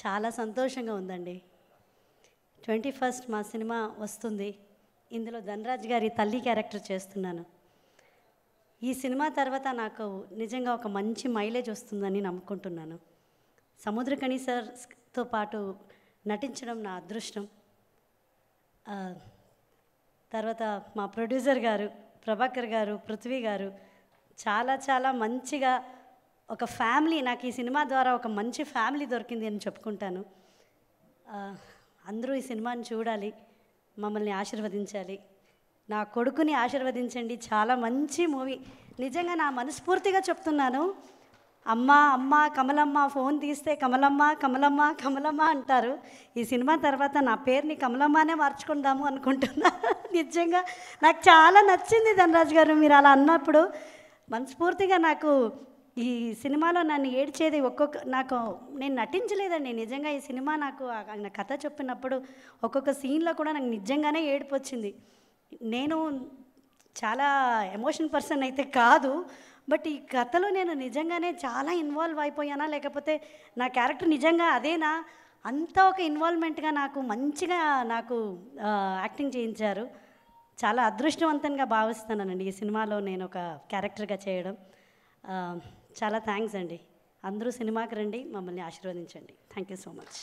చాలా సంతోషంగా ఉందండి. 21st మా సినిమా వస్తుంది. ఇందులో ధనరాజ్ గారి తల్లి క్యారెక్టర్ చేస్తున్నాను. ఈ సినిమా తర్వాత నాకు నిజంగా ఒక మంచి మైలేజ్ వస్తుందని నమ్ముకుంటున్నాను. సముద్రకణి సార్తో పాటు నటించడం నా అదృష్టం. తర్వాత మా ప్రొడ్యూసర్ గారు ప్రభాకర్ గారు, పృథ్వీ గారు చాలా చాలా మంచిగా ఒక ఫ్యామిలీ, నాకు ఈ సినిమా ద్వారా ఒక మంచి ఫ్యామిలీ దొరికింది అని చెప్పుకుంటాను. అందరూ ఈ సినిమాని చూడాలి, మమ్మల్ని ఆశీర్వదించాలి, నా కొడుకుని ఆశీర్వదించండి. చాలా మంచి మూవీ, నిజంగా నా మనస్ఫూర్తిగా చెప్తున్నాను. అమ్మ అమ్మ కమలమ్మ ఫోన్ తీస్తే కమలమ్మ కమలమ్మ కమలమ్మ అంటారు. ఈ సినిమా తర్వాత నా పేరుని కమలమ్మనే మార్చుకుందాము అనుకుంటున్నా. నిజంగా నాకు చాలా నచ్చింది ధనరాజ్ గారు మీరు అలా అన్నప్పుడు. మనస్ఫూర్తిగా నాకు ఈ సినిమాలో నన్ను ఏడ్చేది నాకు నేను నటించలేదండి. నిజంగా ఈ సినిమా నాకు ఆయన కథ చెప్పినప్పుడు ఒక్కొక్క సీన్లో కూడా నాకు నిజంగానే ఏడుపు వచ్చింది. నేను చాలా ఎమోషన్ పర్సన్ అయితే కాదు, బట్ ఈ కథలో నేను నిజంగానే చాలా ఇన్వాల్వ్ అయిపోయానా, లేకపోతే నా క్యారెక్టర్ నిజంగా అదేనా, అంతా ఒక ఇన్వాల్వ్మెంట్గా నాకు మంచిగా యాక్టింగ్ చేయించారు. చాలా అదృష్టవంతంగా భావిస్తున్నానండి ఈ సినిమాలో నేను ఒక క్యారెక్టర్గా చేయడం. చాలా థ్యాంక్స్ అండి. అందరూ సినిమాకి రండి, మమ్మల్ని ఆశీర్వదించండి. Thank you so much.